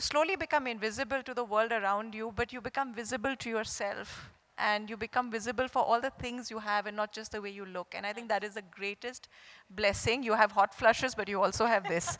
you slowly become invisible to the world around you, but you become visible to yourself. And you become visible for all the things you have and not just the way you look. And I think that is the greatest blessing. You have hot flushes, but you also have this.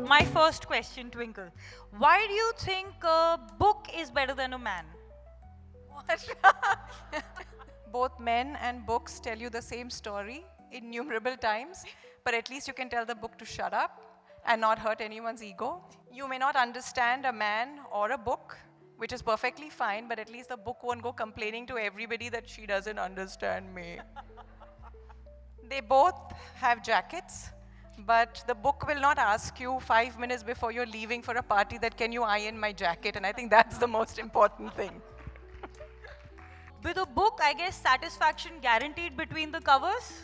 My first question, Twinkle. Why do you think a book is better than a man? Both men and books tell you the same story innumerable times, but at least you can tell the book to shut up and not hurt anyone's ego. You may not understand a man or a book, which is perfectly fine, but at least the book won't go complaining to everybody that she doesn't understand me. They both have jackets, but the book will not ask you 5 minutes before you're leaving for a party that can you iron my jacket, and I think that's the most important thing. With a book, I guess satisfaction guaranteed between the covers.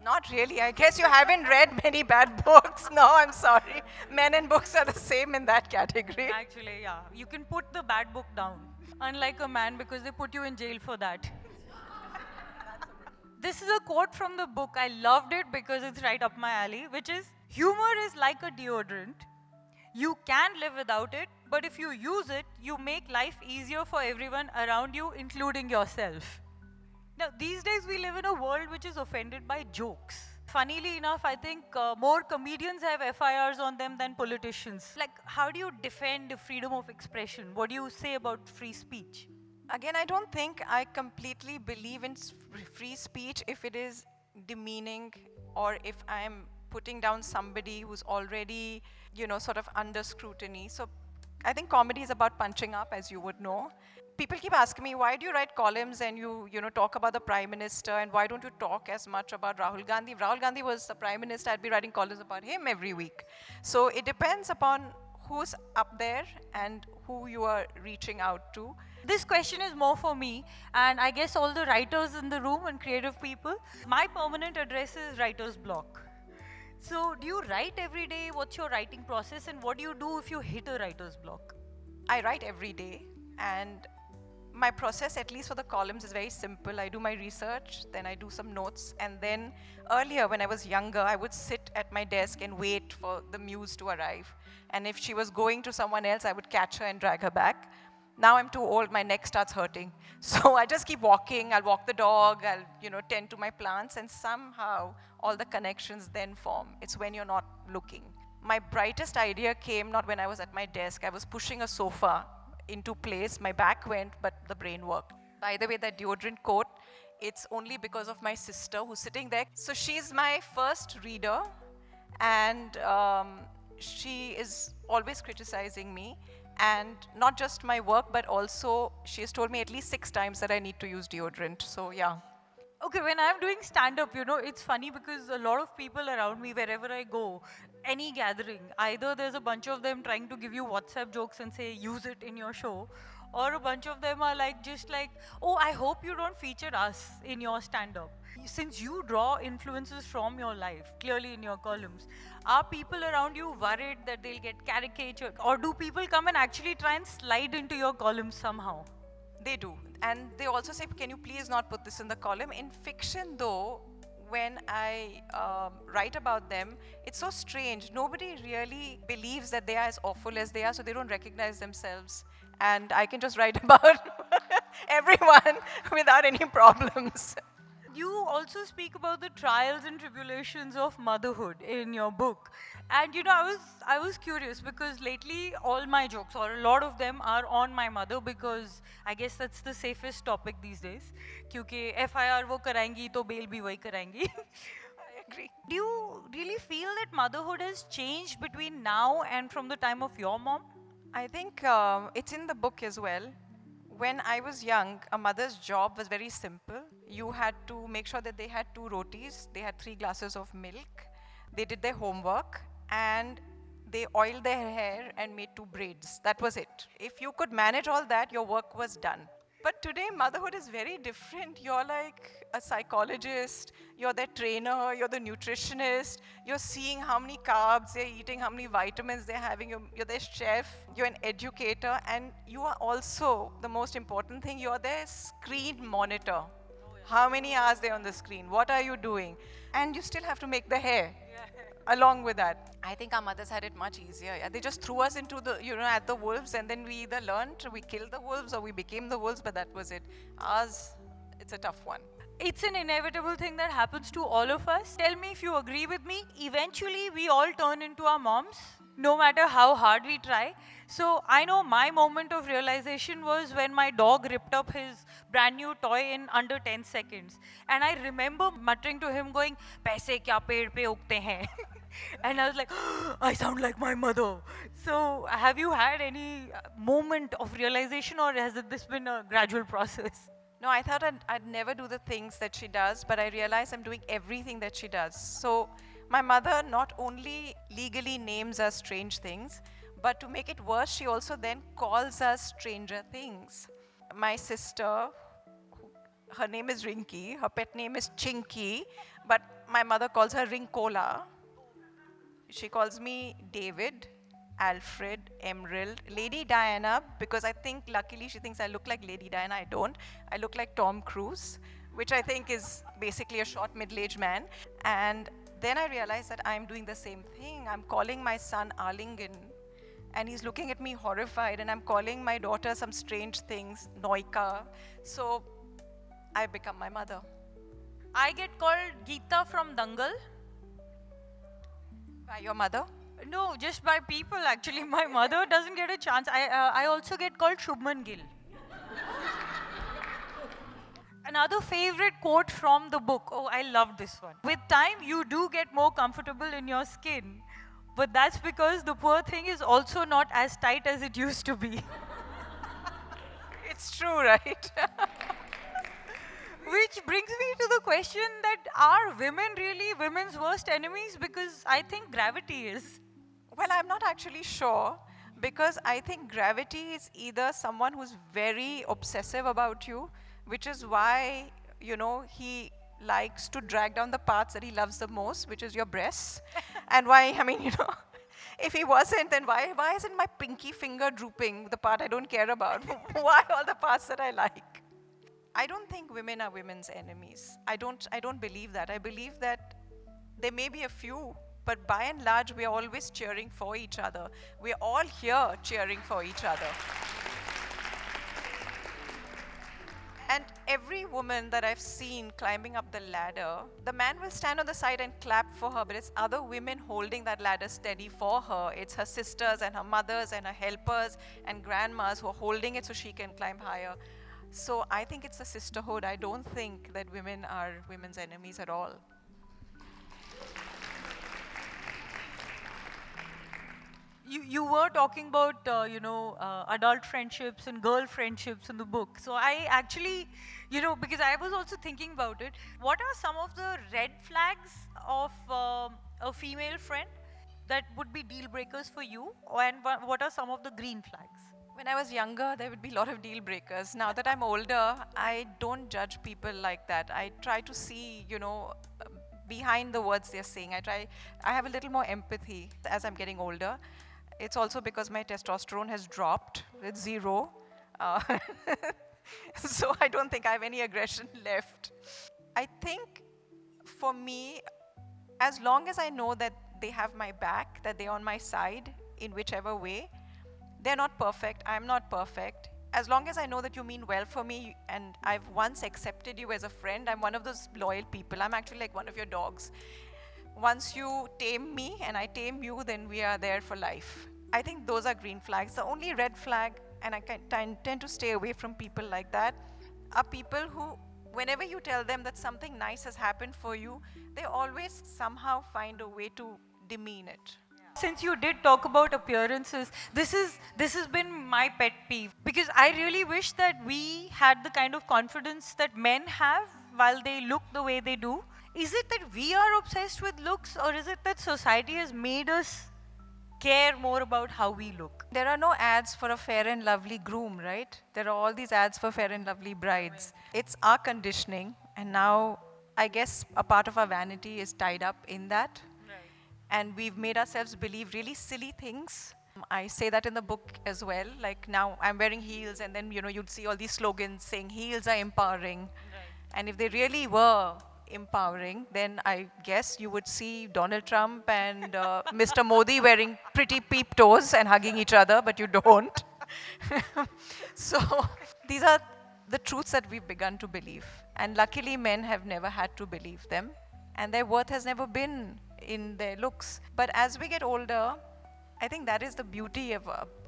Not really. I guess you haven't read many bad books. No, I'm sorry. Men and books are the same in that category. Actually, yeah. You can put the bad book down. Unlike a man, because they put you in jail for that. This is a quote from the book. I loved it because it's right up my alley, which is, humor is like a deodorant. You can live without it, but if you use it, you make life easier for everyone around you, including yourself. Now, these days we live in a world which is offended by jokes. Funnily enough, I think more comedians have FIRs on them than politicians. Like, how do you defend freedom of expression? What do you say about free speech? Again, I don't think I completely believe in free speech if it is demeaning or if I'm putting down somebody who's already, sort of under scrutiny. So I think comedy is about punching up, as you would know. People keep asking me, why do you write columns and you talk about the Prime Minister, and why don't you talk as much about Rahul Gandhi? If Rahul Gandhi was the Prime Minister, I'd be writing columns about him every week. So it depends upon who's up there and who you are reaching out to. This question is more for me, and I guess all the writers in the room and creative people. My permanent address is writer's block. So do you write every day? What's your writing process, and what do you do if you hit a writer's block? I write every day, and my process, at least for the columns, is very simple. I do my research, then I do some notes, and then earlier when I was younger, I would sit at my desk and wait for the muse to arrive. And if she was going to someone else, I would catch her and drag her back. Now I'm too old, my neck starts hurting. So I just keep walking, I'll walk the dog, I'll tend to my plants, and somehow all the connections then form. It's when you're not looking. My brightest idea came not when I was at my desk. I was pushing a sofa into place, my back went, but the brain worked. By the way, that deodorant coat, it's only because of my sister who's sitting there. So she's my first reader, and she is always criticizing me. And not just my work, but also she has told me at least 6 times that I need to use deodorant. So yeah. Okay, when I'm doing stand-up, it's funny because a lot of people around me, wherever I go, any gathering, either there's a bunch of them trying to give you WhatsApp jokes and say, use it in your show, or a bunch of them are just like, oh, I hope you don't feature us in your stand-up. Since you draw influences from your life, clearly in your columns, are people around you worried that they'll get caricatured? Or do people come and actually try and slide into your columns somehow? They do. And they also say, can you please not put this in the column? In fiction, though, when I write about them, it's so strange. Nobody really believes that they are as awful as they are, so they don't recognize themselves. And I can just write about everyone without any problems. You also speak about the trials and tribulations of motherhood in your book. And I was curious because lately all my jokes, or a lot of them, are on my mother, because I guess that's the safest topic these days. Kyunki FIR wo karayengi to bail bhi wahi karayengi. I agree. Do you really feel that motherhood has changed between now and from the time of your mom? I think it's in the book as well. When I was young, a mother's job was very simple. You had to make sure that they had 2 rotis, they had 3 glasses of milk, they did their homework, and they oiled their hair and made 2 braids. That was it. If you could manage all that, your work was done. But today, motherhood is very different. You're like a psychologist, you're their trainer, you're the nutritionist, you're seeing how many carbs they're eating, how many vitamins they're having, you're their chef, you're an educator, and you are also, the most important thing, you're their screen monitor. How many hours they're on the screen? What are you doing? And you still have to make the hair along with that. I think our mothers had it much easier. Yeah, they just threw us into the, at the wolves, and then we either learned, we killed the wolves, or we became the wolves, but that was it. Ours, it's a tough one. It's an inevitable thing that happens to all of us. Tell me if you agree with me. Eventually, we all turn into our moms, no matter how hard we try. So I know my moment of realization was when my dog ripped up his brand new toy in under 10 seconds. And I remember muttering to him going, "Paise kya ped pe ugte hain?" And I was like, I sound like my mother. So have you had any moment of realization, or has this been a gradual process? No, I thought I'd never do the things that she does, but I realize I'm doing everything that she does. So my mother not only legally names us strange things, but to make it worse, she also then calls us stranger things. My sister, her name is Rinky, her pet name is Chinky, but my mother calls her Rinkola. She calls me David, Alfred, Emerald, Lady Diana, because I think luckily she thinks I look like Lady Diana. I don't. I look like Tom Cruise, which I think is basically a short middle-aged man. And then I realized that I'm doing the same thing. I'm calling my son Arlington, and he's looking at me horrified, and I'm calling my daughter some strange things, Noika. So I become my mother. I get called Geeta from Dangal. By your mother? No, just by people actually. My mother doesn't get a chance. I also get called Shubman Gill. Another favorite quote from the book. Oh, I love this one. With time, you do get more comfortable in your skin. But that's because the poor thing is also not as tight as it used to be. It's true, right? Which brings me to the question that are women really women's worst enemies? Because I think gravity is. Well, I'm not actually sure, because I think gravity is either someone who's very obsessive about you, which is why, he likes to drag down the parts that he loves the most, which is your breasts. And why, if he wasn't, then why isn't my pinky finger drooping, the part I don't care about? Why all the parts that I like? I don't think women are women's enemies. I don't believe that. I believe that there may be a few, but by and large, we are always cheering for each other. We're all here cheering for each other. And every woman that I've seen climbing up the ladder, the man will stand on the side and clap for her, but it's other women holding that ladder steady for her. It's her sisters and her mothers and her helpers and grandmas who are holding it so she can climb higher. So I think it's a sisterhood. I don't think that women are women's enemies at all. You were talking about, adult friendships and girl friendships in the book. So I actually, because I was also thinking about it, what are some of the red flags of a female friend that would be deal breakers for you? And what are some of the green flags? When I was younger, there would be a lot of deal breakers. Now that I'm older, I don't judge people like that. I try to see, behind the words they're saying. I have a little more empathy as I'm getting older. It's also because my testosterone has dropped. It's 0. So I don't think I have any aggression left. I think for me, as long as I know that they have my back, that they're on my side in whichever way, they're not perfect, I'm not perfect. As long as I know that you mean well for me and I've once accepted you as a friend, I'm one of those loyal people. I'm actually like one of your dogs. Once you tame me and I tame you, then we are there for life. I think those are green flags. The only red flag, and I tend to stay away from people like that, are people who, whenever you tell them that something nice has happened for you, they always somehow find a way to demean it. Since you did talk about appearances, this has been my pet peeve, because I really wish that we had the kind of confidence that men have while they look the way they do. Is it that we are obsessed with looks, or is it that society has made us care more about how we look? There are no ads for a fair and lovely groom, right? There are all these ads for fair and lovely brides. Right. It's our conditioning, and now I guess a part of our vanity is tied up in that. And we've made ourselves believe really silly things. I say that in the book as well. Like now I'm wearing heels, and then you'd see all these slogans saying heels are empowering. Right. And if they really were empowering, then I guess you would see Donald Trump and Mr. Modi wearing pretty peep toes and hugging each other, but you don't. So these are the truths that we've begun to believe. And luckily, men have never had to believe them. And their worth has never been in their looks. But as we get older, I think that is the beauty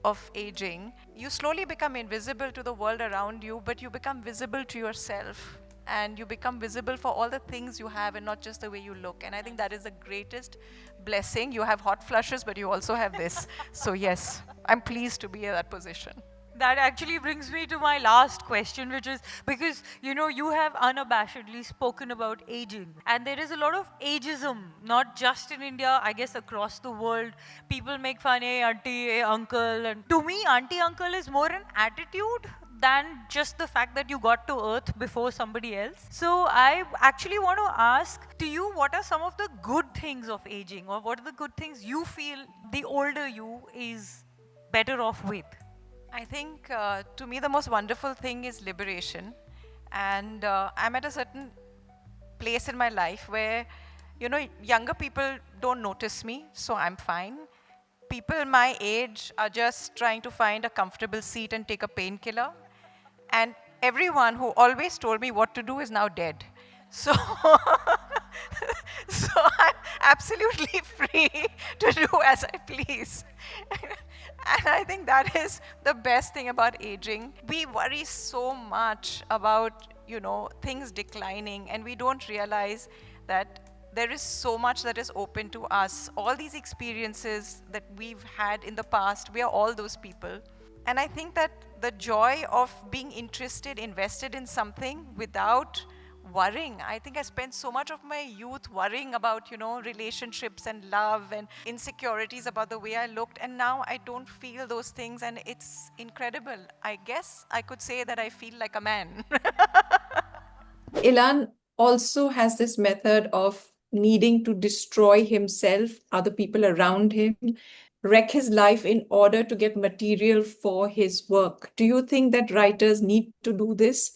of aging. You slowly become invisible to the world around you, but you become visible to yourself. And you become visible for all the things you have and not just the way you look. And I think that is the greatest blessing. You have hot flushes, but you also have this. So, yes, I'm pleased to be in that position. That actually brings me to my last question, which is because you have unabashedly spoken about aging, and there is a lot of ageism, not just in India, I guess across the world. People make fun, hey auntie, hey uncle, and to me, auntie uncle is more an attitude than just the fact that you got to earth before somebody else. So I actually want to ask to you, what are some of the good things of aging, or what are the good things you feel the older you is better off with? I think to me the most wonderful thing is liberation. And I'm at a certain place in my life where, younger people don't notice me, so I'm fine. People my age are just trying to find a comfortable seat and take a painkiller. And everyone who always told me what to do is now dead. So, so I'm absolutely free to do as I please. And I think that is the best thing about aging. We worry so much about, things declining, and we don't realize that there is so much that is open to us. All these experiences that we've had in the past, we are all those people. And I think that the joy of being interested, invested in something without worrying. I think I spent so much of my youth worrying about, relationships and love and insecurities about the way I looked. And now I don't feel those things, and it's incredible. I guess I could say that I feel like a man. Ilan also has this method of needing to destroy himself, other people around him, wreck his life in order to get material for his work. Do you think that writers need to do this?